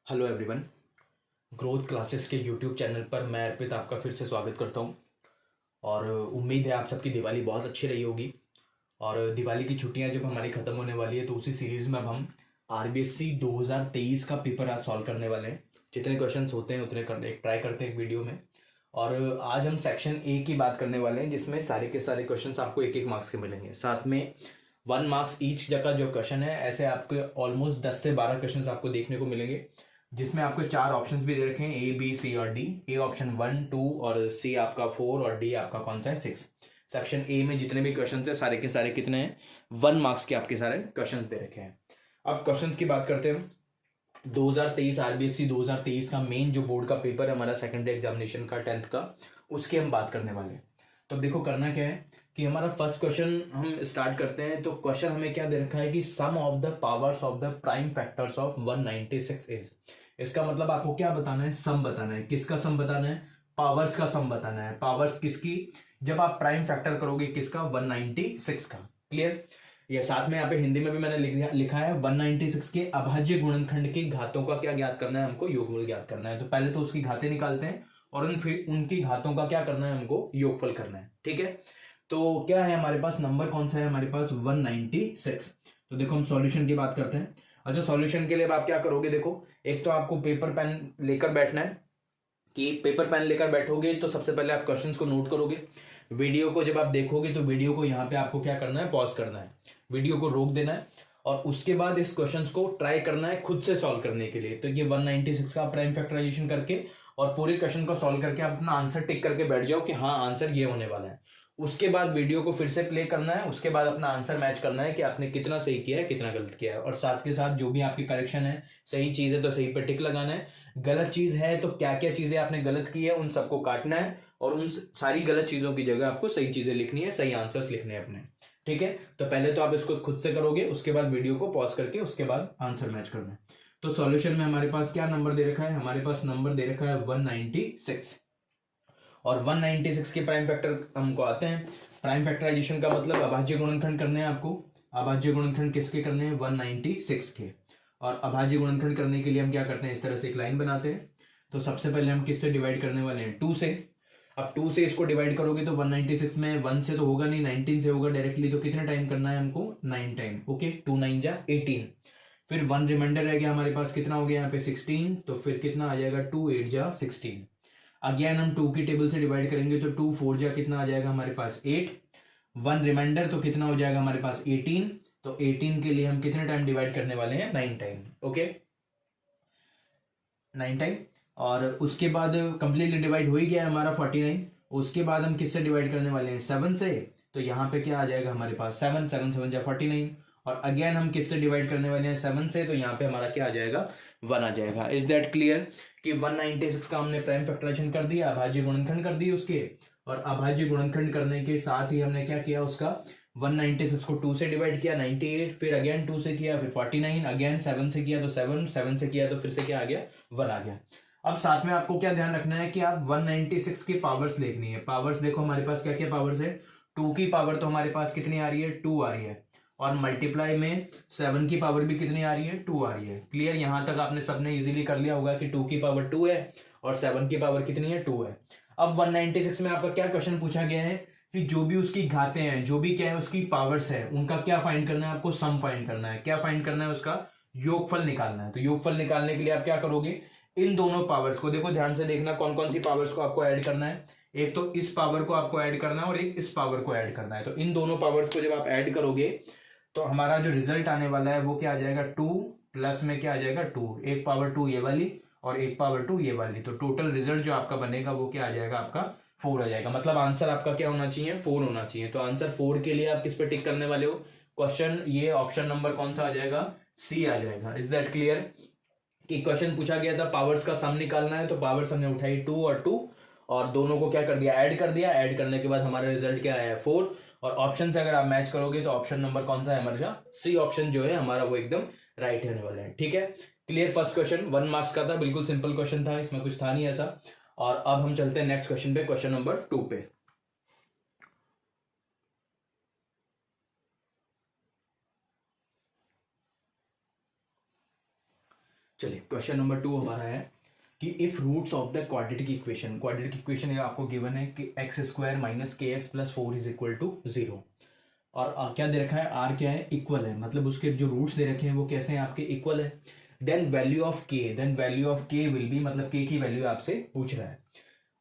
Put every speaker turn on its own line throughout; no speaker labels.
Hello everyone. Growth classes के YouTube channel पर मैं अर्पित आपका फिर से स्वागत करता हूं। और उम्मीद है आप सबकी दिवाली बहुत अच्छी रही होगी। और दिवाली की छुट्टियां जब हमारी ख़त्म होने वाली है तो उसी सीरीज़ में अब हम आरबीएससी 2023 का पेपर आज सॉल्व करने वाले हैं। जितने क्वेश्चंस होते हैं उतने करने ट्राई करते हैं एक वीडियो में। और आज हम सेक्शन ए की बात करने वाले हैं जिसमें सारे के सारे क्वेश्चंस आपको एक एक मार्क्स के मिलेंगे। साथ में 1 मार्क्स ईच जगह जो क्वेश्चन है, ऐसे आपके ऑलमोस्ट 10 से 12 क्वेश्चन आपको देखने को मिलेंगे जिसमें आपको 4 ऑप्शंस भी दे रखे हैं, ए बी सी और डी। ए ऑप्शन 1 2 और सी आपका 4 और डी आपका कौन सा है 6। सेक्शन ए में जितने भी क्वेश्चन है सारे के सारे कितने हैं 1 मार्क्स के आपके सारे क्वेश्चन दे रखे हैं। अब क्वेश्चन की बात करते हैं। 2023 आरबीएससी 2023 का मेन जो बोर्ड का पेपर है हमारा सेकेंडरी एग्जामिनेशन का 10th का, उसकी हम बात करने वाले हैं। तो अब देखो करना क्या है कि हमारा फर्स्ट क्वेश्चन हम स्टार्ट करते हैं। तो क्वेश्चन हमें क्या दे रखा है कि sum of the powers of the prime factors of 196 is. इसका मतलब आपको क्या बताना है, सम बताना है। किसका सम बताना है? पावर्स का सम बताना है। पावर्स किसकी? जब आप प्राइम फैक्टर करोगे किसका? 196 का। क्लियर? ये साथ में यहाँ पे हिंदी में भी मैंने लिखा है 196 के अभाज्य गुणनखंड के घातों का क्या ज्ञात करना है हमको? योगफल ज्ञात करना है। तो पहले तो उसकी घातें निकालते हैं और फिर उनकी घातों का क्या करना है हमको? योगफल करना है। ठीक है, तो क्या है हमारे पास नंबर, कौन सा है हमारे पास? 196। तो देखो हम सॉल्यूशन की बात करते हैं। अच्छा, सॉल्यूशन के लिए अब आप क्या करोगे? देखो, एक तो आपको पेपर पेन लेकर बैठना है। कि पेपर पेन लेकर बैठोगे तो सबसे पहले आप क्वेश्चंस को नोट करोगे। वीडियो को जब आप देखोगे तो वीडियो को यहाँ पे आपको क्या करना है? पॉज करना है, वीडियो को रोक देना है और उसके बाद इस क्वेश्चंस को ट्राई करना है खुद से सॉल्व करने के लिए। तो ये 196 का प्राइम फैक्टराइजेशन करके और पूरे क्वेश्चन को सॉल्व करके आप अपना आंसर टिक करके बैठ जाओ कि हाँ आंसर ये होने वाला है। उसके बाद वीडियो को फिर से प्ले करना है, उसके बाद अपना आंसर मैच करना है कि आपने कितना सही किया है कितना गलत किया है। और साथ के साथ जो भी आपकी करेक्शन है, सही चीज है तो सही पे टिक लगाना है, गलत चीज है तो क्या क्या चीजें आपने गलत की है उन सबको काटना है और उन सारी गलत चीजों की जगह आपको सही चीजें लिखनी है, सही आंसर्स लिखने हैं अपने। ठीक है, तो पहले तो आप इसको खुद से करोगे, उसके बाद वीडियो को पॉज करके उसके बाद आंसर मैच करना है। तो सॉल्यूशन में हमारे पास क्या नंबर दे रखा है? हमारे पास नंबर दे रखा है 196। और 196 के प्राइम फैक्टर हमको आते हैं। प्राइम फैक्टराइजेशन का मतलब अभाज्य गुणनखंड करने हैं आपको। अभाज्य गुणनखंड किसके करने हैं? 196 के। और अभाज्य गुणनखंड करने के लिए हम क्या करते हैं? इस तरह से एक लाइन बनाते हैं। तो सबसे पहले हम किससे डिवाइड करने वाले हैं? 2 से। अब 2 से इसको डिवाइड करोगे तो 196 में 1 से तो होगा नहीं, 19 से होगा डायरेक्टली। तो कितने टाइम करना है हमको? 9 टाइम। ओके, 2 9 जा 18। फिर 1 रिमाइंडर रह गया हमारे पास, कितना हो गया यहाँ पे? 16। तो फिर कितना आ जाएगा? 2 8 जा 16। अगेन हम 2 की टेबल से डिवाइड करेंगे तो 2 4 जा कितना आ जाएगा हमारे पास? 8। 1 रिमाइंडर तो कितना हो जाएगा हमारे पास? 18। तो 18 के लिए हम कितने टाइम डिवाइड करने वाले हैं? 9 टाइम। Okay, 9 time. और उसके बाद कंप्लीटली डिवाइड हो ही गया है हमारा 49। उसके बाद हम किससे डिवाइड करने वाले हैं? 7 से। तो यहाँ पे क्या आ जाएगा हमारे पास? 7 7 7 जा 49। और अगेन हम किससे डिवाइड करने वाले हैं? 7 से। तो यहाँ पे हमारा क्या आ जाएगा? 1 आ जाएगा। इज दैट क्लियर कि 196 का हमने प्राइम फैक्टराइजेशन कर दिया, अभाज्य गुणनखंड कर दिए उसके। और अभाज्य गुणनखंड करने के साथ ही हमने क्या किया? उसका 196 को 2 से डिवाइड किया 98, फिर अगेन 2 से किया, फिर 49, अगेन 7 से किया तो 7 7 से किया तो फिर से क्या आ गया? 1 आ गया। अब साथ में आपको क्या ध्यान रखना है कि आप 196 की पावर्स देखनी है। पावर्स देखो हमारे पास क्या क्या पावर्स है। 2 की पावर तो हमारे पास कितनी आ रही है? 2 आ रही है। और मल्टीप्लाई में 7 की पावर भी कितनी आ रही है? 2 आ रही है। क्लियर? यहां तक आपने सबने इजीली कर लिया होगा कि 2 की पावर 2 है और 7 की पावर कितनी है? 2 है। अब 196 में आपका क्या क्वेश्चन पूछा गया है कि जो भी उसकी घातें हैं, जो भी क्या है उसकी पावर्स है, उनका क्या फाइंड करना है आपको? सम फाइंड करना है। क्या फाइंड करना है? उसका योगफल निकालना है। तो योगफल निकालने के लिए आप क्या करोगे? इन दोनों पावर्स को देखो, ध्यान से देखना कौन कौन सी पावर्स को आपको ऐड करना है। एक तो इस पावर को आपको ऐड करना है और एक इस पावर को ऐड करना है। तो इन दोनों पावर्स को जब आप ऐड करोगे तो हमारा जो रिजल्ट आने वाला है वो क्या आ जाएगा? 2 प्लस में क्या आ जाएगा? 2। एक पावर 2 ये वाली और एक पावर 2 ये वाली। तो टोटल रिजल्ट जो आपका बनेगा वो क्या आ जाएगा? आपका 4 आ जाएगा। मतलब आंसर आपका क्या होना चाहिए? 4 होना चाहिए। तो आंसर 4 के लिए आप किस पे टिक करने वाले हो? क्वेश्चन ये ऑप्शन नंबर कौन सा आ जाएगा? सी आ जाएगा। इज दैट क्लियर कि क्वेश्चन पूछा गया था पावर्स का सम निकालना है, तो पावर्स हमने उठाई 2 और 2 और दोनों को क्या कर दिया? ऐड कर दिया। ऐड करने के बाद हमारा रिजल्ट क्या आया? 4। और ऑप्शन से अगर आप मैच करोगे तो ऑप्शन नंबर कौन सा है हमारा? सी ऑप्शन जो है हमारा वो एकदम राइट होने वाला है। ठीक है, क्लियर? फर्स्ट क्वेश्चन 1 मार्क्स का था, बिल्कुल सिंपल क्वेश्चन था, इसमें कुछ था नहीं ऐसा। और अब हम चलते हैं नेक्स्ट क्वेश्चन पे, क्वेश्चन नंबर 2 पे। चलिए क्वेश्चन नंबर 2 हमारा है कि if roots of the quadratic equation ये आपको गिवन है कि x square minus k x plus 4 is equal to 0, और क्या दे रखा है, आर क्या है, इक्वल है, मतलब उसके जो रूट्स दे रखे हैं वो कैसे हैं आपके, इक्वल है। देन वैल्यू ऑफ के विल बी, मतलब के की वैल्यू आपसे पूछ रहा है।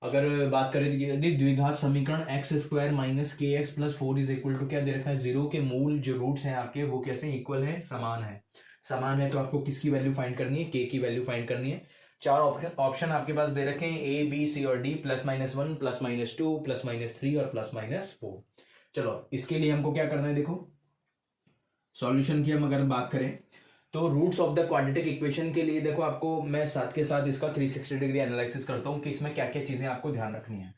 अगर बात करें यदि द्विघात समीकरण x square minus k x plus 4 is equal to क्या दे रखा है, 0 के मूल जो रूट्स हैं आपके वो कैसे इक्वल है, समान है तो आपको किसकी वैल्यू फाइंड करनी है, के की वैल्यू फाइंड करनी है। 4 ऑप्शन आपके पास दे रखे हैं, ए बी सी और डी, +-1 +-2 +-3 और +-4। चलो इसके लिए हमको क्या करना है, देखो सॉल्यूशन की हम अगर बात करें तो roots of the quadratic equation के लिए देखो आपको मैं साथ के साथ इसका 360 डिग्री एनालिसिस करता हूं कि इसमें क्या क्या चीजें आपको ध्यान रखनी है।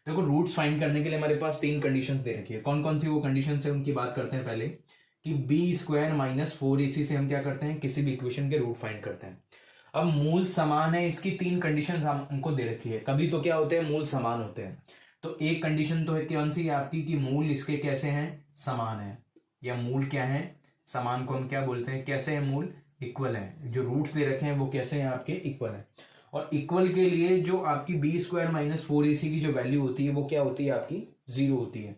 देखो रूट्स फाइंड करने के लिए हमारे पास 3 कंडीशंस दे रखी है। कौन कौन सी वो कंडीशंस है उनकी बात करते हैं पहले, कि बी स्क्वायर माइनस 4ac से हम क्या करते हैं, किसी भी इक्वेशन के रूट फाइंड करते हैं। अब मूल समान है, इसकी 3 कंडीशन हमको दे रखी है। कभी तो क्या होते हैं, मूल समान होते हैं, तो एक कंडीशन तो है कौन सी आपकी, कि मूल इसके कैसे हैं, समान है, या मूल क्या है, समान को हम क्या बोलते हैं, कैसे है मूल, इक्वल है। जो रूट्स दे रखे हैं वो कैसे हैं आपके, इक्वल है। और इक्वल के लिए जो आपकी बी स्क्वायर माइनस 4ac की जो वैल्यू होती है वो क्या होती है आपकी, 0 होती है।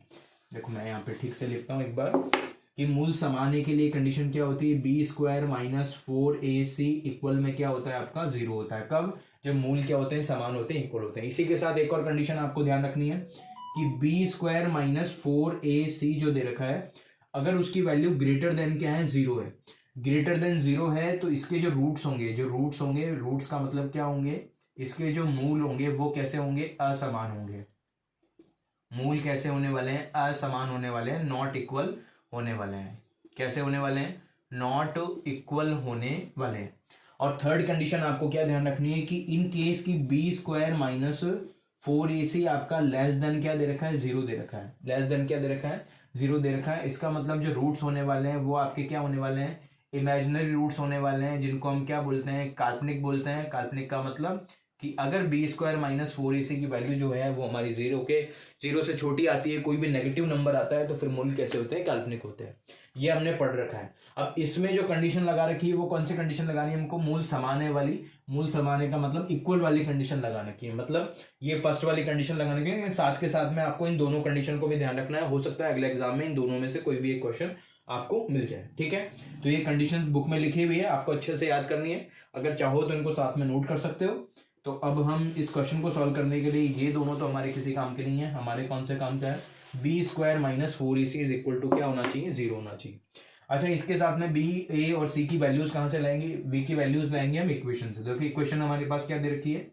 देखो मैं यहाँ पे ठीक से लिखता हूँ एक बार, कि मूल समाने के लिए कंडीशन क्या होती है, b square minus 4ac equal में क्या होता है आपका, 0 होता है। कब, जब मूल क्या होते हैं, समान होते हैं, इक्वल होते हैं। इसी के साथ एक और कंडीशन आपको ध्यान रखनी है कि बी स्क्वायर माइनस 4ac जो दे रखा है, अगर उसकी वैल्यू ग्रेटर देन क्या है, 0 है, ग्रेटर देन 0 है, तो इसके जो रूट्स होंगे, रूट्स का मतलब क्या होंगे, इसके जो मूल होंगे वो कैसे होंगे, असमान होंगे। मूल कैसे होने वाले हैं, असमान होने वाले हैं, नॉट इक्वल होने वाले हैं। कैसे होने वाले हैं, नॉट इक्वल होने वाले हैं। और थर्ड कंडीशन आपको क्या ध्यान रखनी है, कि इन केस की बी स्क्वायर माइनस 4ac आपका लेस देन क्या दे रखा है, 0 दे रखा है, लेस देन क्या दे रखा है, 0 दे रखा है। इसका मतलब जो रूट्स होने वाले हैं वो आपके क्या होने वाले हैं, इमेजिनरी रूट्स होने वाले हैं, जिनको हम क्या बोलते हैं, काल्पनिक बोलते हैं। काल्पनिक का मतलब कि अगर बी स्क्वायर माइनस 4ac की वैल्यू जो है वो हमारी 0 से छोटी आती है, कोई भी नेगेटिव नंबर आता है, तो फिर मूल कैसे होते हैं, काल्पनिक होते हैं। ये हमने पढ़ रखा है। अब इसमें जो कंडीशन लगा रखी है वो कौन सी कंडीशन लगानी है हमको, मूल समाने वाली। मूल समाने का मतलब इक्वल वाली कंडीशन लगाने की है, मतलब ये फर्स्ट वाली कंडीशन लगाने की। साथ के साथ में आपको इन दोनों कंडीशन को भी ध्यान रखना है। हो सकता है अगले एग्जाम में इन दोनों में से कोई भी एक क्वेश्चन आपको मिल जाए, ठीक है। तो ये कंडीशंस बुक में लिखी हुई है, आपको अच्छे से याद करनी है। अगर चाहो तो इनको साथ में नोट कर सकते हो। तो अब हम इस क्वेश्चन को सॉल्व करने के लिए, ये दोनों तो हमारे किसी काम के नहीं है, हमारे कौन से काम का है, b square minus 4ac is equal to क्या होना चाहिए, 0 होना चाहिए। अच्छा, इसके साथ में बी, ए और सी की वैल्यूज कहाँ से लाएंगे, बी की वैल्यूज लाएंगे हम इक्वेशन से। देखिए इक्वेशन हमारे पास क्या दे रखी है,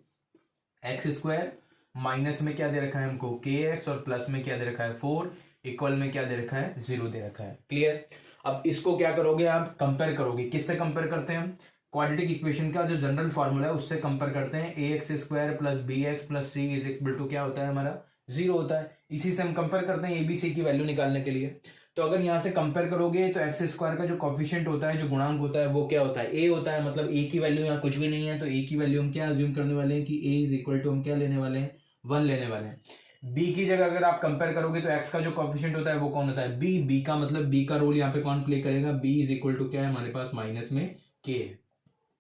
एक्स स्क्वायर माइनस में क्या दे रखा है हमको, के एक्स, और प्लस में क्या दे रखा है, 4, इक्वल में क्या दे रखा है, 0 दे रखा है। क्लियर। अब इसको क्या करोगे आप, कंपेयर करोगे। किससे कंपेयर करते हैं हम, क्वाड्रेटिक इक्वेशन का जो जनरल फॉर्मूला है उससे कंपेयर करते हैं। A x square plus B x plus C is equal to क्या होता है हमारा, 0 होता है। इसी से हम कंपेयर करते हैं ए बी सी की वैल्यू निकालने के लिए। तो अगर यहाँ से कंपेयर करोगे तो एक्स स्क्वायर का जो कॉफिशिएंट होता है, जो गुणांक होता है, वो क्या होता है, ए होता है। मतलब ए की वैल्यू यहाँ कुछ भी नहीं है, तो ए की वैल्यू हम क्या अज्यूम करने वाले हैं, कि ए इज इक्वल टू हम क्या लेने वाले हैं, 1 लेने वाले हैं। बी की जगह अगर आप कंपेयर करोगे तो एक्स का जो कॉफिशिएंट होता है वो कौन होता है, बी। बी का मतलब बी का रोल यहाँ पे कौन प्ले करेगा, बी इज इक्वल टू क्या है हमारे पास, माइनस में के।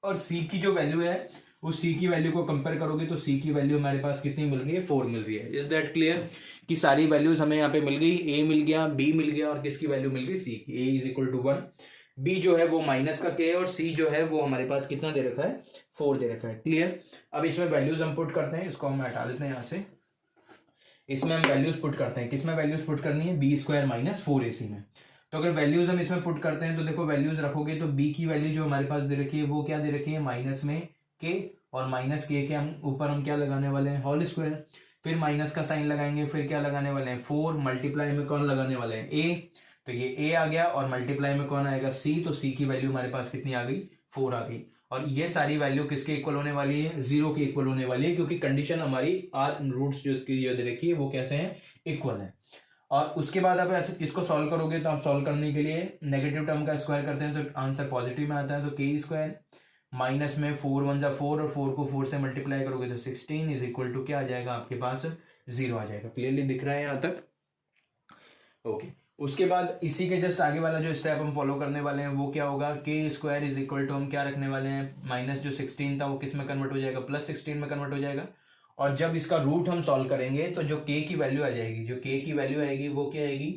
और सी की जो वैल्यू है, उस सी की वैल्यू को कंपेयर करोगे तो सी की वैल्यू हमारे पास कितनी मिल रही है, 4 मिल रही है। इज दैट क्लियर, कि सारी वैल्यूज हमें यहाँ पे मिल गई, ए मिल गया, बी मिल गया, और किसकी वैल्यू मिल गई, सी की। ए इज इक्वल टू 1, बी जो है वो माइनस का के है, और सी जो है वो हमारे पास कितना दे रखा है, 4 दे रखा है। क्लियर। अब इसमें वैल्यूज हम पुट करते हैं, इसको हम हटा देते हैं यहाँ से। इसमें हम वैल्यूज पुट करते हैं, किसमें वैल्यूज पुट करनी है, बी स्क्वायर माइनस 4ac में। तो अगर वैल्यूज हम इसमें पुट करते हैं तो देखो वैल्यूज रखोगे तो बी की वैल्यू जो हमारे पास दे रखी है वो क्या दे रखी है, माइनस में के, और माइनस के हम ऊपर हम क्या लगाने वाले हैं, होल स्क्वायर। फिर माइनस का साइन लगाएंगे, फिर क्या लगाने वाले हैं, 4, मल्टीप्लाई में कौन लगाने वाले हैं, ए। तो ये ए आ गया, और मल्टीप्लाई में कौन आएगा, सी। तो सी की वैल्यू हमारे पास कितनी आ गई, 4 आ गई। और ये सारी वैल्यू किसके इक्वल होने वाली है, 0 के इक्वल होने वाली है, क्योंकि कंडीशन हमारी आर रूट्स जो दे रखी है वो कैसे हैं, इक्वल है। और उसके बाद आप ऐसे इसको सॉल्व करोगे तो आप सॉल्व करने के लिए नेगेटिव टर्म का स्क्वायर करते हैं तो आंसर पॉजिटिव में आता है। तो के स्क्वायर माइनस में 4 1 जा 4, और 4 को 4 से मल्टीप्लाई करोगे तो 16 इज इक्वल टू क्या आ जाएगा आपके पास, 0 आ जाएगा। क्लियरली दिख रहा है यहाँ तक, ओके। उसके बाद इसी के जस्ट आगे वाला जो स्टेप हम फॉलो करने वाले हैं वो क्या होगा, के स्क्वायर इज इक्वल टू हम क्या रखने वाले हैं, माइनस जो 16 था वो किस में कन्वर्ट हो जाएगा, प्लस 16 में कन्वर्ट हो जाएगा। और जब इसका रूट हम सॉल्व करेंगे तो जो के की वैल्यू आ जाएगी, जो के की वैल्यू आएगी वो क्या आएगी,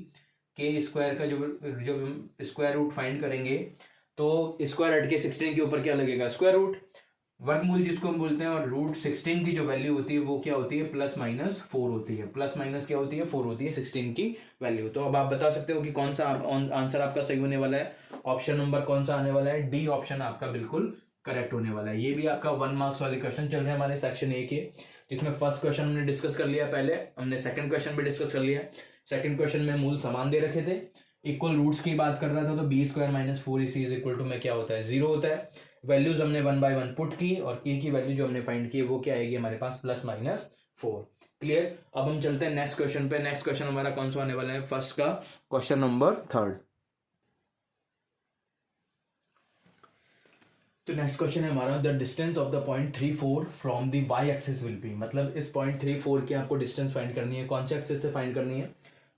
के स्क्वायर का जो स्क्वायर रूट फाइंड करेंगे तो स्क्वायर हट के 16 के ऊपर क्या लगेगा, स्क्वायर रूट, वर्गमूल जिसको हम बोलते हैं। और रूट 16 की जो वैल्यू होती है वो क्या होती है, प्लस माइनस 4 होती है, प्लस माइनस क्या होती है, 4 होती है 16 की वैल्यू। तो अब आप बता सकते हो कि कौन सा आंसर आपका सही होने वाला है, ऑप्शन नंबर कौन सा आने वाला है, डी ऑप्शन आपका बिल्कुल करेक्ट होने वाला है। ये भी आपका 1 मार्क्स वाले क्वेश्चन चल रहे हैं हमारे सेक्शन ए के, जिसमें फर्स्ट क्वेश्चन हमने डिस्कस कर लिया, पहले हमने सेकंड क्वेश्चन भी डिस्कस कर लिया। सेकंड क्वेश्चन में मूल समान दे रखे थे, इक्वल रूट्स की बात कर रहा था, तो b square minus 4ac is equal to में क्या होता है, 0 होता है। वैल्यूज हमने 1 बाय 1 पुट की और के की वैल्यू जो हमने फाइंड की वो क्या आएगी हमारे पास, प्लस माइनस 4। क्लियर। अब हम चलते हैं नेक्स्ट क्वेश्चन पे। नेक्स्ट क्वेश्चन हमारा कौन सा आने वाला है, फर्स्ट का क्वेश्चन नंबर 3। तो नेक्स्ट क्वेश्चन है हमारा, the distance of the point 34 from the y axis will be. मतलब इस पॉइंट 34 की आपको डिस्टेंस फाइंड करनी है, कौन से एक्सिस से फाइंड करनी है,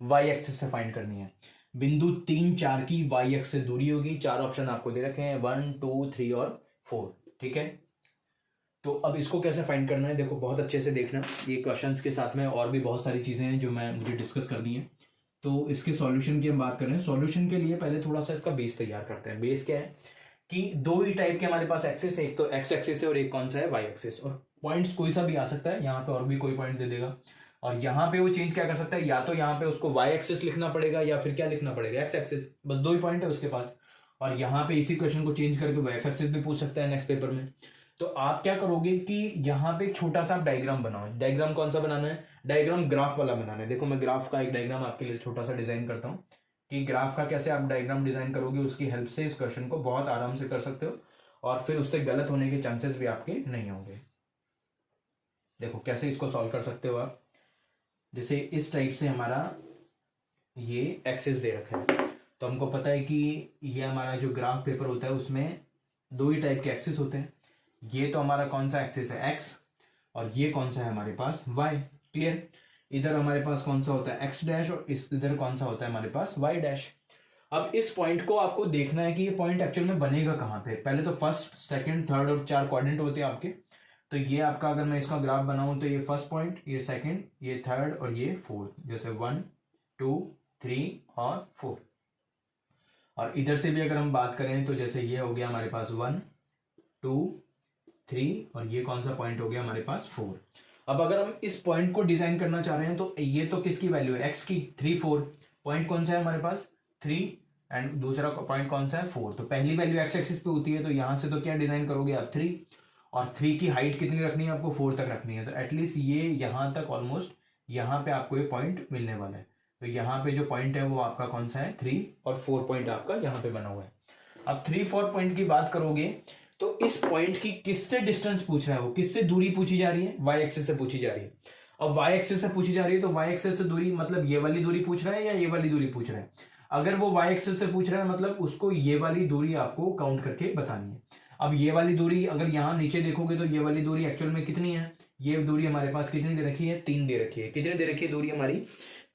वाई एक्सिस से फाइंड करनी है। बिंदु 3 4 की वाई एक्स से दूरी होगी, 4 ऑप्शन आपको दे रखे हैं, 1 2 3 और 4। ठीक है, तो अब इसको कैसे फाइंड करना है, देखो बहुत अच्छे से देखना, ये क्वेश्चंस के साथ में और भी बहुत सारी चीजें हैं जो मुझे डिस्कस करनी है। तो इसके सॉल्यूशन की हम बात करें, सॉल्यूशन के लिए पहले थोड़ा सा इसका बेस तैयार करते हैं। बेस क्या है कि दो ही टाइप के हमारे पास एक्सिस है, एक तो एक्स एक्सिस है और एक कौन सा है, वाई एक्सिस। और पॉइंट्स कोई सा भी आ सकता है, यहाँ पे और भी कोई पॉइंट दे देगा, और यहाँ पे वो चेंज क्या कर सकता है, या तो यहाँ पे उसको वाई एक्सिस लिखना पड़ेगा या फिर क्या लिखना पड़ेगा, एक्स एक्सिस। बस 2 ही पॉइंट है उसके पास। और यहाँ पे इसी क्वेश्चन को चेंज करके वो एक्स एक्सिस भी पूछ सकता है नेक्स्ट पेपर में। तो आप क्या करोगे कि यहाँ पे एक छोटा सा डायग्राम बनाओ। डायग्राम कौन सा बनाना है, डायग्राम ग्राफ वाला बनाना है। देखो मैं ग्राफ का एक डायग्राम आपके लिए छोटा सा डिजाइन करता हूँ कि ग्राफ का कैसे आप डायग्राम डिजाइन करोगे, उसकी हेल्प से इस क्वेश्चन को बहुत आराम से कर सकते हो और फिर उससे गलत होने के चांसेस भी आपके नहीं होंगे। देखो कैसे इसको सॉल्व कर सकते हो आप, जैसे इस टाइप से हमारा ये एक्सिस दे रखा है, तो हमको पता है कि ये हमारा जो ग्राफ पेपर होता है उसमें 2 ही टाइप के एक्सिस होते हैं। ये तो हमारा कौन सा एक्सिस है, एक्स, और ये कौन सा है हमारे पास, वाई। क्लियर। इधर हमारे पास कौन सा होता है, एक्स डैश, और इस इधर कौन सा होता है हमारे पास, वाई डैश। अब इस पॉइंट को आपको देखना है कि ये पॉइंट एक्चुअल में बनेगा कहाँ पे। पहले तो फर्स्ट सेकंड थर्ड और 4 क्वाड्रेंट होते हैं आपके। तो ये आपका अगर मैं इसका ग्राफ बनाऊं तो ये फर्स्ट पॉइंट, ये सेकंड, ये थर्ड और ये फोर्थ, जैसे 1 2 3 और 4। और इधर से भी अगर हम बात करें तो जैसे ये हो गया हमारे पास 1 2 3 और ये कौन सा पॉइंट हो गया हमारे पास 4। अब अगर हम इस पॉइंट को डिजाइन करना चाह रहे हैं तो ये तो किसकी वैल्यू है, एक्स की, 3 4। पॉइंट कौन सा है हमारे पास, 3, एंड दूसरा पॉइंट कौन सा है, 4। तो पहली वैल्यू एक्स एक्सिस पे होती है, तो यहां से तो क्या डिजाइन करोगे आप, 3, और 3 की हाइट कितनी रखनी है आपको, 4 तक रखनी है। तो एटलीस्ट ये यहां तक ऑलमोस्ट यहाँ पे आपको ये पॉइंट मिलने वाला है। तो यहाँ पे जो पॉइंट है वो आपका कौन सा है, 3, और 4 पॉइंट आपका यहाँ पे बना हुआ है। अब 3 4 पॉइंट की बात करोगे तो इस पॉइंट की किससे डिस्टेंस पूछ रहा है, वो किससे दूरी पूछी जा रही है, वाई एक्सिस से पूछी जा रही है। अब वाई एक्सिस से पूछी जा रही है तो वाई एक्सिस से दूरी मतलब ये वाली दूरी पूछ रहा है या ये वाली दूरी पूछ रहा है। अगर वो वाई एक्सिस से पूछ रहा है मतलब उसको ये वाली दूरी आपको काउंट करके बतानी है। अब ये वाली दूरी अगर यहाँ नीचे देखोगे तो ये वाली दूरी एक्चुअल में कितनी है, ये दूरी हमारे पास कितनी दे रखी है, 3 दे रखी है। कितनी दे रखी है दूरी हमारी,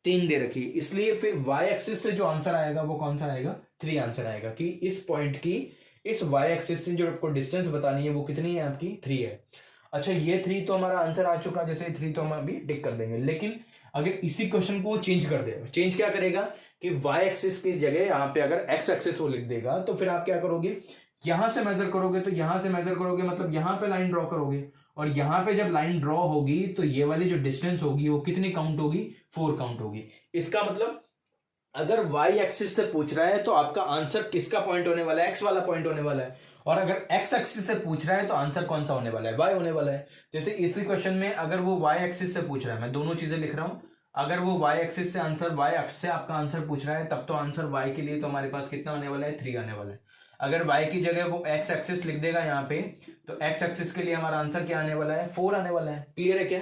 3 दे रखी है। इसलिए फिर वाई एक्सिस से जो आंसर आएगा वो कौन सा आएगा, 3 आंसर आएगा कि इस पॉइंट की इस वाई एक्सिस से जो आपको डिस्टेंस बतानी है वो कितनी है आपकी, 3 है। अच्छा ये 3 तो हमारा आंसर आ चुका, जैसे 3 तो हम अभी टिक कर देंगे। लेकिन अगर इसी क्वेश्चन को चेंज कर दे, चेंज क्या करेगा कि वाई एक्सिस की जगह यहाँ पे अगर एक्स एक्सिस वो लिख देगा, तो फिर आप क्या करोगे, यहां से मेजर करोगे, तो यहां से मेजर करोगे मतलब यहां पे लाइन ड्रॉ करोगे, और यहां पे जब लाइन ड्रॉ होगी तो ये वाली जो डिस्टेंस होगी वो कितनी काउंट होगी, 4 काउंट होगी। इसका मतलब अगर वाई एक्सिस से पूछ रहा है तो आपका आंसर किसका पॉइंट होने वाला है, एक्स वाला पॉइंट होने वाला है। और अगर एक्स एक्सिस से पूछ रहा है तो आंसर कौन सा होने वाला है, वाई होने वाला है। जैसे इसी क्वेश्चन में अगर वो वाई एक्सिस से पूछ रहा है, मैं दोनों चीजें लिख रहा हूं, अगर वो वाई एक्सिस से आंसर वाई एक्सिस से आपका आंसर पूछ रहा है तब तो आंसर वाई के लिए तो हमारे पास कितना आने वाला है, 3 आने वाला है। अगर y की जगह वो x एक्सिस लिख देगा यहाँ पे, तो x एक्सिस के लिए हमारा आंसर क्या आने वाला है, 4 आने वाला है। क्लियर है क्या।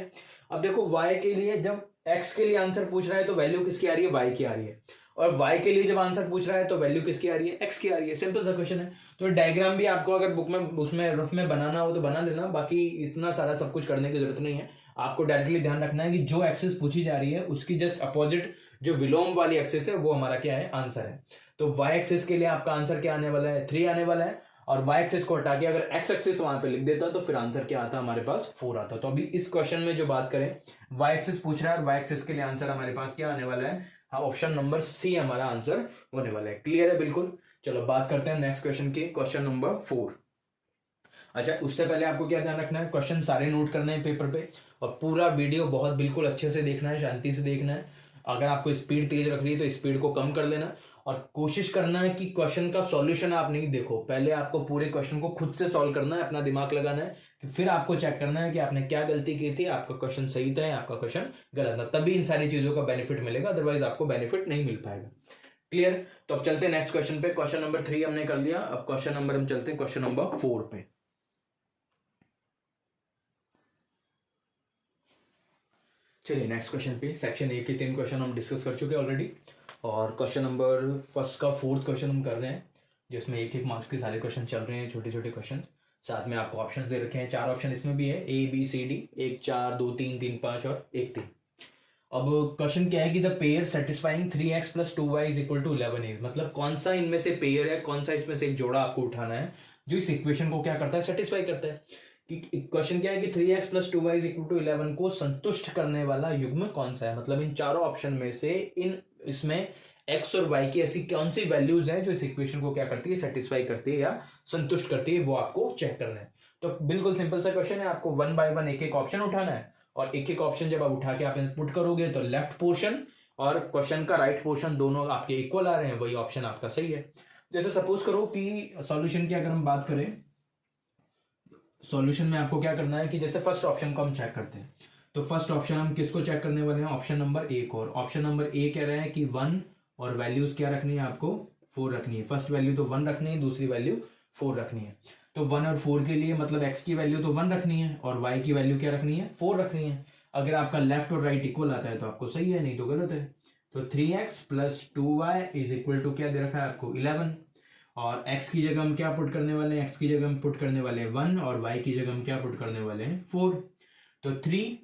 अब देखो y के लिए जब x के लिए आंसर पूछ रहा है तो वैल्यू किसकी आ रही है, y की आ रही है, और y के लिए जब आंसर पूछ रहा है तो वैल्यू किसकी आ रही है, x की आ रही है। सिंपल सा क्वेश्चन है। तो डायग्राम भी आपको अगर बुक में उसमें रफ में बनाना हो तो बना लेना, बाकी इतना सारा सब कुछ करने की जरूरत नहीं है। आपको डायरेक्टली ध्यान रखना है कि जो एक्सिस पूछी जा रही है उसकी जस्ट अपोजिट जो विलोम वाली एक्सिस है वो हमारा क्या है, आंसर है। तो y एक्सिस के लिए आपका आंसर क्या आने वाला है, 3 आने वाला है। और y एक्सिस को हटा के अगर x एक्सिस वहां पे लिख देता तो फिर आंसर क्या आता, हमारे पास 4 आता। तो अभी इस क्वेश्चन में जो बात करें, y एक्सिस पूछ रहा है और y एक्सिस के लिए आंसर हमारे पास क्या आने वाला है, हाँ ऑप्शन नंबर सी हमारा आंसर होने वाला है। क्लियर है बिल्कुल। चलो बात करते हैं नेक्स्ट क्वेश्चन की, क्वेश्चन नंबर 4। अच्छा, उससे पहले आपको क्या ध्यान रखना है, क्वेश्चन सारे नोट करने हैं पेपर पे और पूरा वीडियो बहुत बिल्कुल अच्छे से देखना है, शांति से देखना है। अगर आपको स्पीड तेज रखनी है तो स्पीड को कम कर लेना और कोशिश करना है कि क्वेश्चन का सॉल्यूशन आप नहीं देखो, पहले आपको पूरे क्वेश्चन को खुद से सॉल्व करना है, अपना दिमाग लगाना है, कि फिर आपको चेक करना है कि आपने क्या गलती की थी, आपका क्वेश्चन सही था या आपका क्वेश्चन गलत था, तभी इन सारी चीजों का बेनिफिट मिलेगा, अदरवाइज आपको बेनिफिट नहीं मिल पाएगा। क्लियर। तो अब चलते हैं नेक्स्ट क्वेश्चन पे। क्वेश्चन नंबर 3 हमने कर लिया, अब क्वेश्चन नंबर हम चलते हैं क्वेश्चन नंबर 4 पे। चलिए नेक्स्ट क्वेश्चन पे, सेक्शन ए के 3 क्वेश्चन हम डिस्कस कर चुके हैं ऑलरेडी और क्वेश्चन नंबर फर्स्ट का 4th क्वेश्चन हम कर रहे हैं, जिसमें 1-1 मार्क्स के सारे क्वेश्चन चल रहे हैं, छोटे छोटे क्वेश्चन। साथ में आपको ऑप्शन दे रखे हैं, 4 ऑप्शन इसमें भी है, A B C D, 1 4 2 3 3 5 और 1 3। अब क्वेश्चन क्या है कि the pair satisfying 3x + 2y = 11 is, मतलब कौन सा इनमें से पेयर है, कौन सा इसमें से एक जोड़ा आपको उठाना है जो इस इक्वेशन को क्या करता है, सेटिस्फाई करता है। कि क्वेश्चन क्या है कि 3x + 2y = 11 को संतुष्ट करने वाला युग्म कौन सा है, मतलब इन चारों ऑप्शन में से इसमें x और y की ऐसी कौन सी वैल्यूज हैं जो इस इक्वेशन को क्या करती है, सेटिस्फाई करती है या संतुष्ट करती है, वो आपको चेक करना है। तो बिल्कुल सिंपल सा क्वेश्चन है, आपको 1 बाय 1 एक एक ऑप्शन उठाना है और एक एक ऑप्शन जब आप उठा के आप पुट करोगे तो लेफ्ट पोर्शन और क्वेश्चन का राइट पोर्शन दोनों आपके इक्वल आ रहे हैं, वही ऑप्शन आपका सही है। जैसे सपोज करो कि सॉल्यूशन की अगर हम बात करें, सॉल्यूशन में आपको क्या करना है कि जैसे फर्स्ट ऑप्शन को हम चेक करते हैं, तो फर्स्ट ऑप्शन हम किसको चेक करने वाले हैं, ऑप्शन नंबर ए को। और ऑप्शन नंबर ए कह रहे हैं कि 1 और वैल्यूज क्या रखनी है, आपको 4 रखनी है। फर्स्ट वैल्यू तो 1 रखनी है, दूसरी वैल्यू 4 रखनी है। तो 1 और 4 के लिए मतलब x की वैल्यू तो 1 रखनी है और y की वैल्यू क्या रखनी है, 4 रखनी है। अगर आपका लेफ्ट और राइट इक्वल आता है तो आपको सही है, नहीं तो गलत है। तो 3x + 2y = क्या दे रखा है आपको, 11। और x की जगह हम क्या पुट करने वाले हैं, x की जगह हम पुट करने वाले हैं 1 और y की जगह हम क्या पुट करने वाले हैं, 4। तो 3,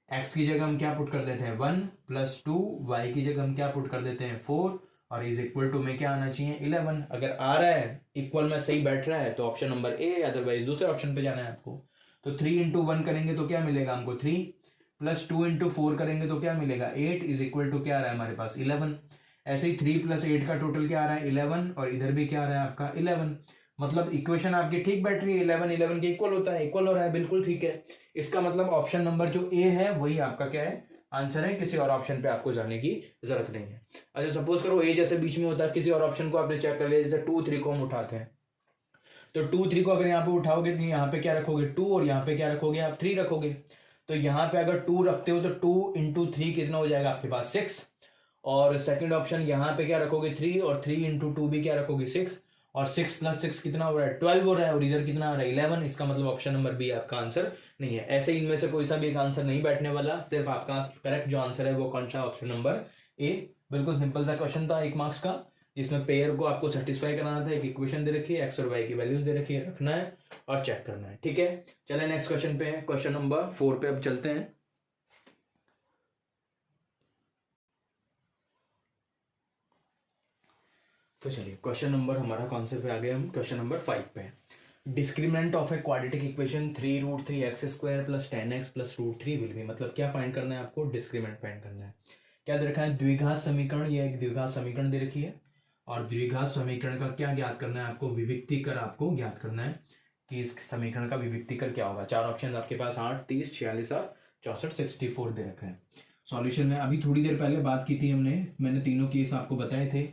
x की जगह हम क्या पुट कर देते हैं 1 + 2, y की जगह हम क्या पुट कर देते हैं 4 और = में क्या आना चाहिए 11। अगर आ रहा है इक्वल में सही बैठ रहा है तो ऑप्शन नंबर ए, अदरवाइज दूसरे ऑप्शन पे जाना है आपको। तो 3 × 1 करेंगे तो क्या मिलेगा हमको 3, + 2 × 4 करेंगे तो क्या मिलेगा 8 = क्या आ रहा है हमारे पास 11। ऐसे ही 3 + 8 का टोटल क्या आ रहा है 11 और इधर भी क्या आ रहा है आपका 11। मतलब इक्वेशन आपकी ठीक बैठ रही है, 11 के इक्वल होता है, इक्वल हो रहा है, बिल्कुल ठीक है। इसका मतलब ऑप्शन नंबर जो ए है वही आपका क्या है, आंसर है, किसी और ऑप्शन पे आपको जाने की जरूरत नहीं है। अच्छा सपोज करो ए जैसे बीच में होता है, किसी और ऑप्शन को आपने चेक कर लिया, जैसे 2 3 को हम उठाते हैं, तो 2 3 को अगर यहाँ पे उठाओगे तो यहाँ पे क्या रखोगे 2 और यहाँ पे क्या रखोगे आप 3 रखोगे। तो यहाँ पे अगर 2 रखते हो तो 2 × 3 कितना हो जाएगा आपके पास 6। और सेकंड ऑप्शन यहाँ पे क्या रखोगे 3 और 3 × 2 भी क्या रखोगे 6 और 6 + 6 कितना हो रहा है 12 हो रहा है और इधर कितना आ रहा है 11। इसका मतलब ऑप्शन नंबर बी आपका आंसर नहीं है। ऐसे इनमें से कोई सा भी एक आंसर नहीं बैठने वाला, सिर्फ आपका करेक्ट जो आंसर है वो कौन सा, ऑप्शन नंबर ए। बिल्कुल सिंपल सा क्वेश्चन था 1 मार्क्स का, जिसमें पेयर को आपको सेटिस्फाई कराना था। एक इक्वेशन दे रखी है, x और y की वैल्यूज दे रखी है, रखना है और चेक करना है। ठीक है, चले नेक्स्ट क्वेश्चन पे, क्वेश्चन नंबर 4 पे अब चलते हैं। तो चलिए क्वेश्चन नंबर हमारा कौन से पे आ गए हम, क्वेश्चन नंबर 5 पे। Discriminant of a quadratic equation 3√3x² + 10x + √3 will be, मतलब क्या फाइंड करना है आपको, डिस्क्रिमिनेंट फाइंड करना है। क्या दे रखा है, द्विघात समीकरण, ये एक द्विघात समीकरण दे रखी है और द्विघात समीकरण का क्या ज्ञात करना है आपको, विविक्तिकर आपको ज्ञात करना है कि इस समीकरण का विविक्तिकर क्या होगा। 4 ऑप्शन आपके पास 8 30 46 और 64 64 दे रखा है। सॉल्यूशन में अभी थोड़ी देर पहले बात की थी हमने, मैंने तीनों केस आपको बताए थे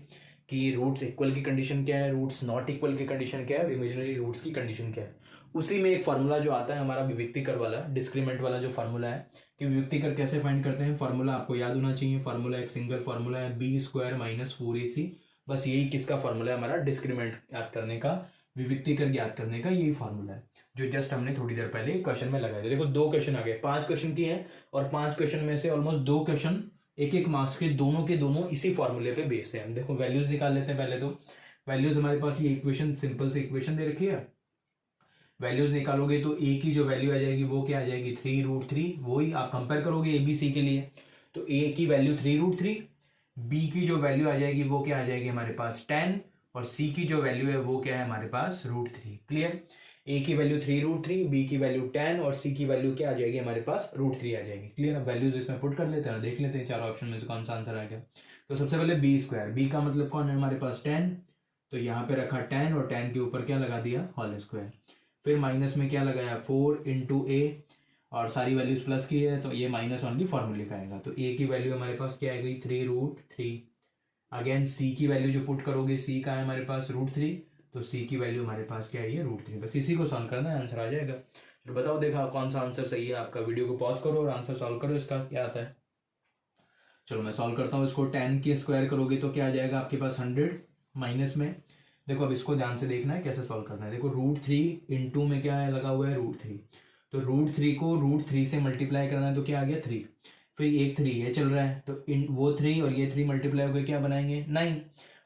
कि रूट्स इक्वल की कंडीशन क्या है, रूट्स नॉट इक्वल की कंडीशन क्या है और इमेजिनरी रूट्स की कंडीशन क्या है। उसी में एक फार्मूला जो आता है हमारा विविक्तिकर वाला, डिस्क्रिमिनेंट वाला जो फार्मूला है कि विविक्तिकर कैसे फाइंड करते हैं, फार्मूला आपको याद होना चाहिए। फार्मूला एक सिंगल फार्मूला है, b² - 4ac, बस यही किसका फार्मूला है, हमारा डिस्क्रिमिनेंट याद करने का, विविक्तिकर ज्ञात करने का यही फार्मूला है जो जस्ट हमने थोड़ी देर पहले क्वेश्चन में लगाया था। देखो 2 क्वेश्चन आ गए, 5 क्वेश्चन की है और 5 क्वेश्चन में से ऑलमोस्ट 2 क्वेश्चन 1 मार्क्स के दोनों इसी फॉर्मूले पे बेस्ड है। हम देखो वैल्यूज निकाल लेते हैं पहले। तो वैल्यूज हमारे पास ये इक्वेशन, सिंपल सी इक्वेशन दे रखी है, वैल्यूज निकालोगे तो a की जो वैल्यू आ जाएगी वो क्या आ जाएगी 3√3, वही आप कंपेयर करोगे a b c के लिए। तो a की वैल्यू 3√3, बी की जो वैल्यू आ जाएगी वो क्या आ जाएगी हमारे पास 10, और सी की जो वैल्यू है वो क्या है हमारे पास √3। क्लियर। ए की वैल्यू 3√3, बी की वैल्यू 10 और सी की वैल्यू क्या आ जाएगी हमारे पास √3 आ जाएगी। क्लियर। अब वैल्यूज इसमें पुट कर लेते हैं और देख लेते हैं चारों ऑप्शन में से कौन सा आंसर आ गया। तो सबसे पहले b², बी का मतलब कौन है हमारे पास 10, तो यहाँ पे रखा 10 और 10 के ऊपर क्या लगा दिया होल स्क्वायर। फिर माइनस में क्या लगाया 4 इंटू ए, और सारी वैल्यूज प्लस की है तो ये माइनस ओनली फॉर्मूले का आएगा। तो ए की वैल्यू हमारे पास क्या आएगी 3√3। अगेन सी की वैल्यू जो पुट करोगे, सी का है हमारे पास √3, तो सी की वैल्यू हमारे पास क्या है ये √3। बस इसी को सॉल्व करना है, आंसर आ जाएगा। तो बताओ देखा कौन सा आंसर सही है आपका। वीडियो को पॉज करो और आंसर सॉल्व करो इसका क्या आता है। चलो मैं सॉल्व करता हूँ इसको। 10 के स्क्वायर करोगे तो क्या आ जाएगा आपके पास 100 माइनस में। देखो अब इसको ध्यान से देखना है कैसे सॉल्व करना है। देखो √3 इंटू में क्या है लगा हुआ है √3, तो √3 को √3 से मल्टीप्लाई करना है तो क्या आ गया 3। फिर एक 3 ये चल रहा है तो इन वो 3 और ये 3 मल्टीप्लाई होकर क्या बनाएंगे 9,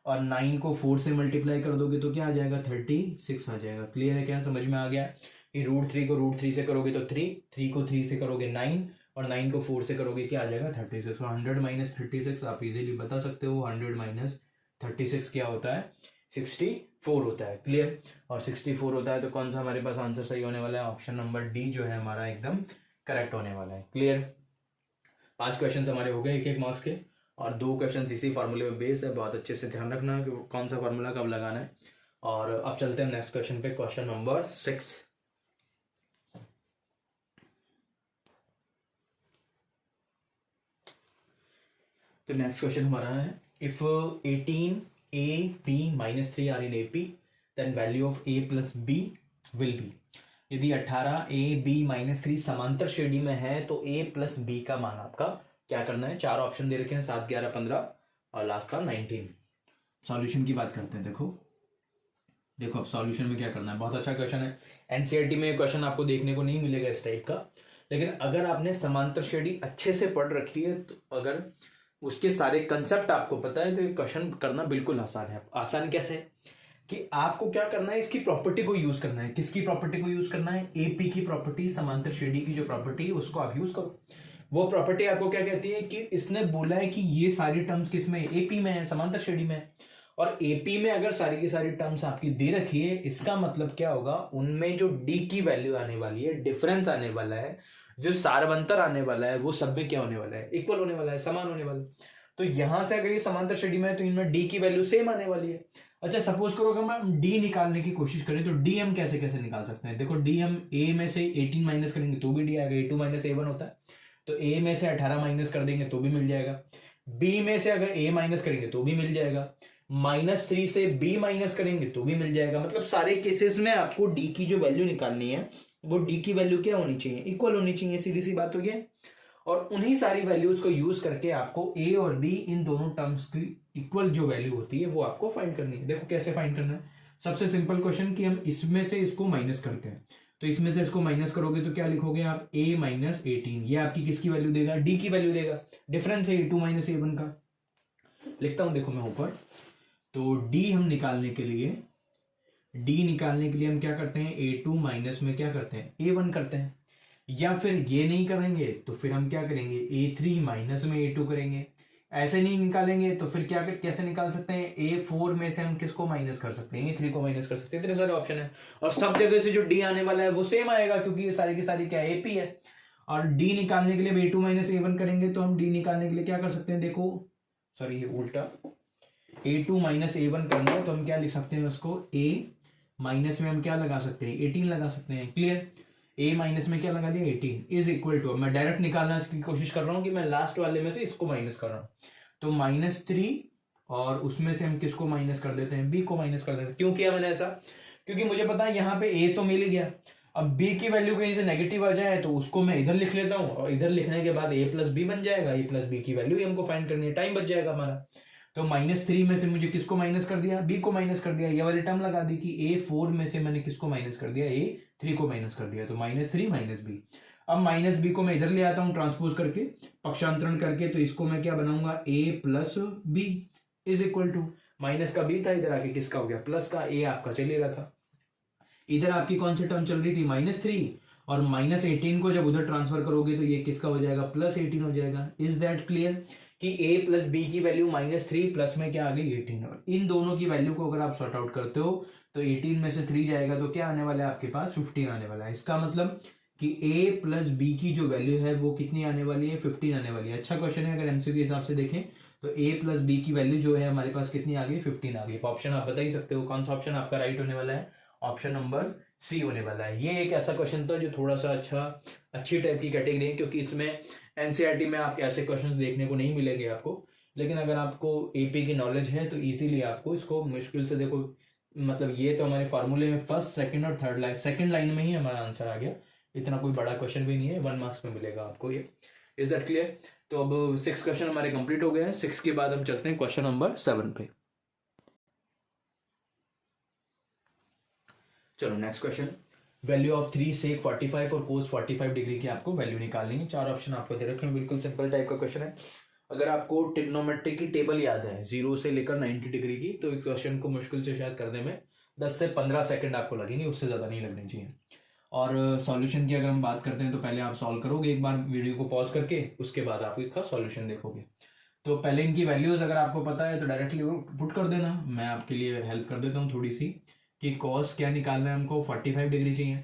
और 9 को 4 से मल्टीप्लाई कर दोगे तो क्या आ जाएगा 36 आ जाएगा। क्लियर है क्या, समझ में आ गया कि √3 को √3 से करोगे तो 3, 3 को 3 से करोगे 9, और 9 को 4 से करोगे क्या आ जाएगा 36। तो 100 माइनस 36 आप इजीली बता सकते हो 100 माइनस 36 क्या होता है 64 होता है। क्लियर। और 64 होता है तो कौन सा हमारे पास आंसर सही होने वाला है, ऑप्शन नंबर डी जो है हमारा एकदम करेक्ट होने वाला है। क्लियर। 5 क्वेश्चन हमारे हो गए 1-1 मार्क्स के, और 2 क्वेश्चन इसी फार्मूले पे बेस है। बहुत अच्छे से ध्यान रखना कि कौन सा फार्मूला कब लगाना है। और अब चलते हैं नेक्स्ट क्वेश्चन पे, क्वेश्चन नंबर 6। तो नेक्स्ट क्वेश्चन हमारा है, if 18a b - 3 are in AP, then value of a plus b will be. यदि 18a b - 3 समांतर श्रेणी में है तो a प्लस b का मान आपका क्या करना है। 4 ऑप्शन दे रखे हैं 7, 11, 15 और लास्ट का 19। सॉल्यूशन की बात करते हैं। देखो अब सॉल्यूशन में क्या करना है। बहुत अच्छा क्वेश्चन है, एनसीईआरटी में क्वेश्चन आपको देखने को नहीं मिलेगा इस टाइप का, लेकिन अगर आपने समांतर श्रेणी अच्छे से पढ़ रखी है तो अगर उसके सारे कंसेप्ट आपको पता है तो ये क्वेश्चन करना बिल्कुल आसान है। आसान कैसे है कि आपको क्या करना है, इसकी प्रॉपर्टी को यूज करना है। किसकी प्रॉपर्टी को यूज करना है, एपी की प्रॉपर्टी, समांतर श्रेणी की जो प्रॉपर्टी है उसको आप यूज करो। वो प्रॉपर्टी आपको क्या कहती है कि इसने बोला है कि ये सारी टर्म्स किसमें एपी में है, समांतर श्रेणी में है, और एपी में अगर सारी की सारी टर्म्स आपकी दे रखी है इसका मतलब क्या होगा, उनमें जो डी की वैल्यू आने वाली है, डिफरेंस आने वाला है, जो सारवंतर आने वाला है, वो सब में क्या होने वाला है, इक्वल होने वाला है, समान होने वाला है। तो यहां से अगर ये समांतर श्रेणी में है तो इनमें डी की वैल्यू सेम आने वाली है। अच्छा सपोज करो कि हम डी निकालने की कोशिश करें तो डी हम कैसे कैसे निकाल सकते हैं। देखो डी हम ए में से 18 माइनस करेंगे तो भी डी आएगा, A2 - A1 होता है, तो ए में से 18 माइनस कर देंगे तो भी मिल जाएगा। बी में से अगर ए माइनस करेंगे तो भी मिल जाएगा, -3 से बी माइनस करेंगे तो भी मिल जाएगा। मतलब सारे केसेस में आपको डी की जो वैल्यू निकालनी है वो डी की वैल्यू क्या होनी चाहिए, इक्वल होनी चाहिए, सीधी सी बात हो गई। और उन्हीं सारी वैल्यूज को यूज करके आपको ए और बी इन दोनों टर्म्स की इक्वल जो वैल्यू होती है वो आपको फाइंड करनी है। देखो कैसे फाइंड करना है, सबसे सिंपल क्वेश्चन कि हम इसमें से इसको माइनस करते हैं, तो इसमें से इसको माइनस करोगे तो क्या लिखोगे आप a - 18, ये आपकी किसकी वैल्यू देगा, डी की वैल्यू देगा, डिफरेंस है A2 - A1 का। लिखता हूं देखो मैं ऊपर, तो डी हम निकालने के लिए हम क्या करते हैं, A2 माइनस में क्या करते हैं A1 करते हैं, या फिर ये नहीं करेंगे तो फिर हम क्या करेंगे A3 माइनस में A2 करेंगे। ऐसे नहीं निकालेंगे तो फिर क्या कैसे निकाल सकते हैं, A4 में से हम किसको माइनस कर सकते हैं, A3 को माइनस कर सकते हैं। इतने सारे ऑप्शन है और सब जगह से जो डी आने वाला है वो सेम आएगा क्योंकि ये सारी की सारी क्या AP है। और डी निकालने के लिए A2 - A1 करेंगे तो हम डी निकालने के लिए क्या कर सकते हैं, देखो सॉरी ये उल्टा, A2 - A1 करना है तो हम क्या लिख सकते हैं उसको, A माइनस में हम क्या लगा सकते हैं 18 लगा सकते हैं। क्लियर। a माइनस में क्या लगा दिया 18 इज इक्वल टू, मैं डायरेक्ट निकालने की कोशिश कर रहा हूं कि मैं लास्ट वाले में से इसको माइनस कर रहा हूं, तो -3 और उसमें से हम किसको माइनस कर देते हैं, b को माइनस कर देते हैं। क्यों किया मैंने ऐसा, क्योंकि मुझे पता है यहाँ पे a तो मिल गया, अब b की वैल्यू कहीं से नेगेटिव आ जाए तो उसको मैं इधर लिख लेता हूँ और इधर लिखने के बाद a प्लस b बन जाएगा, a प्लस b की वैल्यू ही हमको फाइंड करनी है, टाइम बच जाएगा हमारा। तो -3 में से मुझे किसको माइनस कर दिया, b को माइनस कर दिया, ये वाली टर्म लगा दी कि A4 में से मैंने किसको माइनस कर दिया, A3 को माइनस कर दिया, तो -3 - b। अब -b को मैं इधर ले आता हूं ट्रांसपोज करके, पक्षांतरण करके, तो इसको मैं क्या बनाऊंगा a plus b is equal to, minus का b था इधर आके किसका हो गया प्लस का, a आपका चल ही रहा था, इधर आपकी कौन सी टर्म चल रही थी -3, और -18 को जब उधर ट्रांसफर करोगे तो ये किसका हो जाएगा +18 हो जाएगा। इज दैट क्लियर कि a प्लस बी की वैल्यू -3 प्लस में क्या आ गई 18, और इन दोनों की वैल्यू को अगर आप सॉर्ट आउट करते हो तो 18 में से 3 जाएगा तो क्या आने वाला है आपके पास 15 आने वाला है। इसका मतलब कि a प्लस बी की जो वैल्यू है वो कितनी आने वाली है 15 आने वाली है। अच्छा क्वेश्चन है, अगर एमसीक्यू के हिसाब से देखें तो a प्लस बी की वैल्यू जो है हमारे पास कितनी आ गई 15 आ गई। ऑप्शन आप बता ही सकते हो कौन सा ऑप्शन आपका राइट होने वाला है, ऑप्शन नंबर सी होने वाला है। ये एक ऐसा क्वेश्चन था जो थोड़ा सा अच्छी टाइप की कैटेगरी है, क्योंकि इसमें एनसीईआरटी में आपके ऐसे क्वेश्चंस देखने को नहीं मिलेंगे आपको, लेकिन अगर आपको एपी की नॉलेज है तो इजीली आपको इसको मुश्किल से देखो, मतलब ये तो हमारे फार्मूले में फर्स्ट सेकंड और थर्ड लाइन, सेकंड लाइन में ही हमारा आंसर आ गया। इतना कोई बड़ा क्वेश्चन भी नहीं है, 1 मार्क्स में मिलेगा आपको ये। Is that clear? तो अब 6 क्वेश्चन हमारे कंप्लीट हो गए हैं। 6 के बाद हम चलते हैं क्वेश्चन नंबर 7 पे। चलो नेक्स्ट क्वेश्चन, वैल्यू ऑफ 3 सेक 45 और कोस 45 डिग्री की आपको वैल्यू निकालनी है। 4 ऑप्शन आपको दे रखे हैं, बिल्कुल सिंपल टाइप का क्वेश्चन है। अगर आपको ट्रिग्नोमेट्री की टेबल याद है 0 से लेकर 90 डिग्री की, तो इस क्वेश्चन को मुश्किल से शायद करने में 10 से 15 सेकंड आपको लगेंगे, उससे ज़्यादा नहीं लगने चाहिए। और सॉल्यूशन की अगर हम बात करते हैं तो पहले आप सॉल्व करोगे एक बार वीडियो को पॉज करके, उसके बाद आप इसका सॉल्यूशन देखोगे। तो पहले इनकी वैल्यूज अगर आपको पता है तो डायरेक्टली पुट कर देना, मैं आपके लिए हेल्प कर देता हूँ थोड़ी सी, कि कॉस क्या निकालना है हमको 45 डिग्री चाहिए,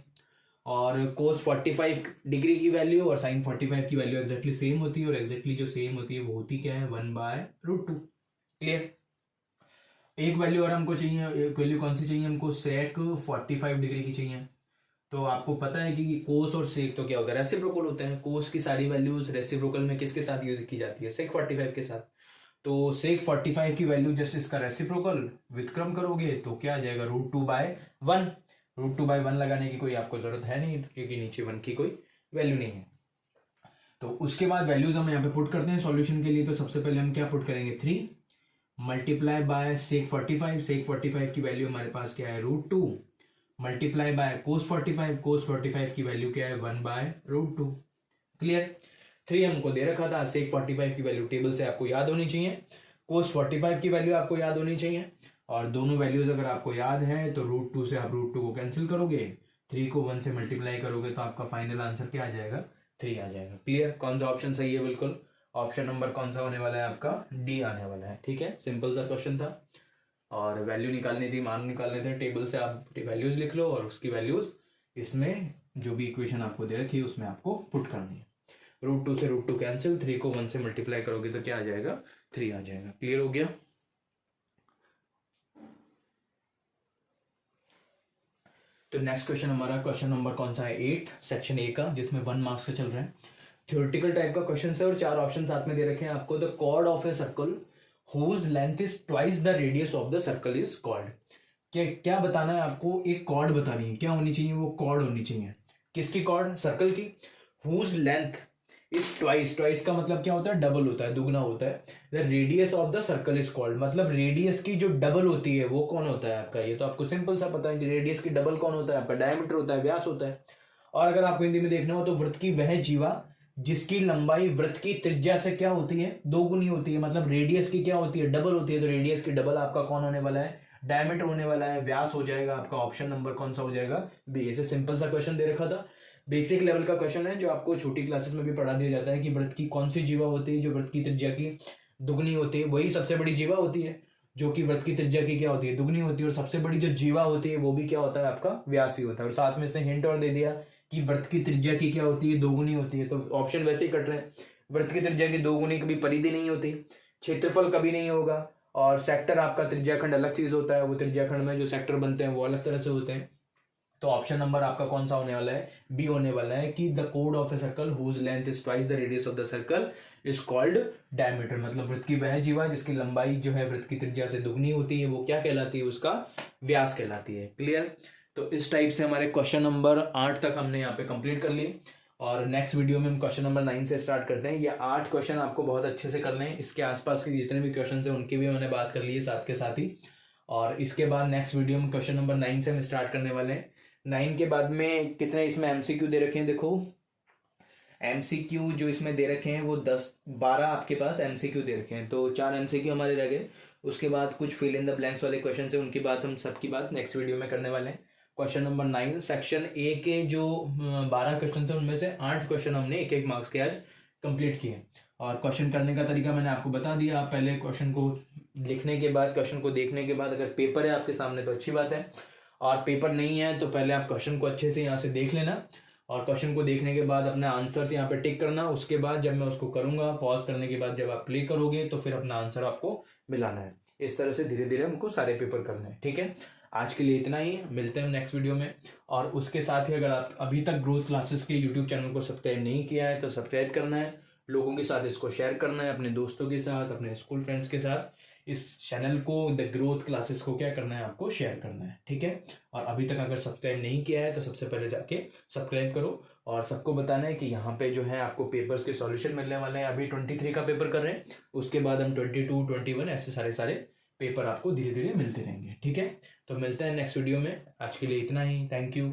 और कोस 45 डिग्री की वैल्यू और साइन 45 की वैल्यू एक्जैक्टली सेम होती है, और एक्जैक्टली जो सेम होती है वो होती क्या है 1/√2। क्लियर? एक वैल्यू और हमको चाहिए, एक वैल्यू कौन सी चाहिए हमको, सेक 45 डिग्री की चाहिए। तो आपको पता है कि कोस और सेक तो क्या होता है रेसिप्रोकल होते हैं। कोस की सारी वैल्यूज रेसिप्रोकल में किसके साथ यूज की जाती है, सेक 45 के साथ। तो सेक 45 की वैल्यू जस्ट इसका रेसिप्रोकल व्युत्क्रम करोगे तो क्या आ जाएगा √2/1। √2/1 लगाने की कोई आपको जरूरत है नहीं, क्योंकि नीचे 1 की कोई वैल्यू नहीं है। तो उसके बाद वैल्यूज हम यहाँ पे पुट करते हैं सॉल्यूशन के लिए। तो सबसे पहले हम क्या पुट करेंगे, 3 मल्टीप्लाई बाय सेक 45। सेक 45 की वैल्यू हमारे पास क्या है √2 मल्टीप्लाई बाय कोस 45। कोस 45 की वैल्यू क्या है 1/√2। क्लियर? 3 हमको दे रखा था, सेक 45 की वैल्यू टेबल से आपको याद होनी चाहिए, कोस 45 की वैल्यू आपको याद होनी चाहिए, और दोनों वैल्यूज अगर आपको याद है तो √2 से आप √2 को कैंसिल करोगे, 3 को 1 से मल्टीप्लाई करोगे तो आपका फाइनल आंसर क्या आ जाएगा 3 आ जाएगा। क्लियर? कौन सा ऑप्शन सही है? बिल्कुल ऑप्शन नंबर कौन सा होने वाला है आपका, डी आने वाला है। ठीक है, सिंपल सा क्वेश्चन था, और वैल्यू निकालनी थी, मान निकालने थे, टेबल से आप वैल्यूज लिख लो और उसकी वैल्यूज इसमें जो भी इक्वेशन आपको दे रखी है उसमें आपको पुट करनी है। √2 से √2 कैंसिल, 3 को 1 से मल्टीप्लाई करोगे तो क्या आ जाएगा 3 आ जाएगा। क्लियर हो गया? तो नेक्स्ट क्वेश्चन हमारा क्वेश्चन नंबर कौन सा है 8 सेक्शन ए का, जिसमें 1 मार्क्स का चल रहा है, थ्योरेटिकल टाइप का क्वेश्चन है, और 4 ऑप्शन साथ में दे रखे हैं आपको। The chord of a circle whose length is twice the radius of the circle is called। क्या बताना है आपको, एक कॉर्ड बतानी है, क्या होनी चाहिए, वो कॉर्ड होनी चाहिए। किसकी कॉर्ड? सर्कल की। whose length is twice का मतलब क्या होता है, डबल होता है, दुगना होता है। the radius of the circle is called, मतलब रेडियस की जो डबल होती है वो कौन होता है आपका, ये तो आपको सिंपल सा पता है कि रेडियस की डबल कौन होता है आपका, डायमीटर होता है, व्यास होता है। और अगर आपको हिंदी में देखना हो तो वृत्त की वह जीवा जिसकी लंबाई वृत्त की त्रिज्या से क्या होती है, 2 गुनी होती है, मतलब रेडियस की क्या होती है, डबल होती है। तो रेडियस की डबल आपका कौन होने वाला है, डायमीटर होने वाला है, व्यास हो जाएगा आपका। ऑप्शन नंबर कौन सा हो जाएगा, बी। ऐसे सिंपल सा क्वेश्चन दे रखा था, बेसिक लेवल का क्वेश्चन है, जो आपको छोटी क्लासेस में भी पढ़ा दिया जाता है कि वृत्त की कौन सी जीवा होती है जो वृत्त की त्रिज्या की दुगनी होती है, वही सबसे बड़ी जीवा होती है जो कि वृत्त की त्रिज्या की क्या होती है, दुगनी होती है। और सबसे बड़ी जो जीवा होती है वो भी क्या होता है आपका, व्यास ही होता है। और साथ में इसने हिंट और दे दिया कि वृत्त की त्रिज्या की क्या होती है, 2 गुनी होती है। तो ऑप्शन वैसे ही कट रहे हैं, वृत्त की त्रिज्या की 2 गुनी कभी परिधि नहीं होती, क्षेत्रफल कभी नहीं होगा, और सेक्टर आपका त्रिज्याखंड अलग चीज होता है, वो त्रिज्याखंड में जो सेक्टर बनते हैं वो अलग तरह से होते हैं। तो ऑप्शन नंबर आपका कौन सा होने वाला है, बी होने वाला है, कि द कोड of a circle whose length is twice the radius of the circle is called diameter. मतलब वृत्त की वह जीवा जिसकी लंबाई जो है वृत्त की त्रिज्या से दुगनी होती है वो क्या कहलाती है, उसका व्यास कहलाती है। क्लियर? तो इस टाइप से हमारे क्वेश्चन नंबर 8 तक हमने यहाँ पे कंप्लीट कर लिए, और नेक्स्ट वीडियो में हम क्वेश्चन नंबर 9 से स्टार्ट करते हैं। ये 8 क्वेश्चन आपको बहुत अच्छे से करने हैं, इसके आसपास के जितने भी क्वेश्चन हैं उनकी भी मैंने बात कर ली है साथ के साथ ही। और इसके बाद नेक्स्ट वीडियो में क्वेश्चन नंबर 9 से हम स्टार्ट करने वाले हैं। 9 के बाद में कितने इसमें एमसीक्यू दे रखे हैं, देखो एमसीक्यू जो इसमें दे रखे हैं वो 12 आपके पास एमसीक्यू दे रखे हैं, तो 4 एमसीक्यू हमारे रह गए। उसके बाद कुछ फिल इन द ब्लैंक्स वाले क्वेश्चन है, उनकी बात हम सबकी बात नेक्स्ट वीडियो में करने वाले हैं। क्वेश्चन नंबर 9 सेक्शन ए के जो 12 क्वेश्चन थे उनमें से 8 क्वेश्चन हमने 1-1 मार्क्स के आज कंप्लीट किए, और क्वेश्चन करने का तरीका मैंने आपको बता दिया। आप पहले क्वेश्चन को लिखने के बाद, क्वेश्चन को देखने के बाद, अगर पेपर है आपके सामने तो अच्छी बात है, और पेपर नहीं है तो पहले आप क्वेश्चन को अच्छे से यहाँ से देख लेना, और क्वेश्चन को देखने के बाद अपना आंसर यहाँ पे टिक करना। उसके बाद जब मैं उसको करूँगा, पॉज करने के बाद जब आप प्ले करोगे तो फिर अपना आंसर आपको मिलाना है। इस तरह से धीरे धीरे हमको सारे पेपर करने हैं। ठीक है, आज के लिए इतना ही, मिलते हैं नेक्स्ट वीडियो में। और उसके साथ ही अगर आप अभी तक ग्रोथ क्लासेस के यूट्यूब चैनल को सब्सक्राइब नहीं किया है तो सब्सक्राइब करना है, लोगों के साथ इसको शेयर करना है, अपने दोस्तों के साथ, अपने स्कूल फ्रेंड्स के साथ इस चैनल को, द ग्रोथ क्लासेस को क्या करना है, आपको शेयर करना है। ठीक है, और अभी तक अगर सब्सक्राइब नहीं किया है तो सबसे पहले जाके सब्सक्राइब करो, और सबको बताना है कि यहाँ पे जो है आपको पेपर्स के सॉल्यूशन मिलने वाले हैं। अभी 23 का पेपर कर रहे हैं, उसके बाद हम 22, 21 ऐसे सारे पेपर आपको धीरे धीरे मिलते रहेंगे। ठीक है, तो मिलते हैं नेक्स्ट वीडियो में। आज के लिए इतना ही, थैंक यू।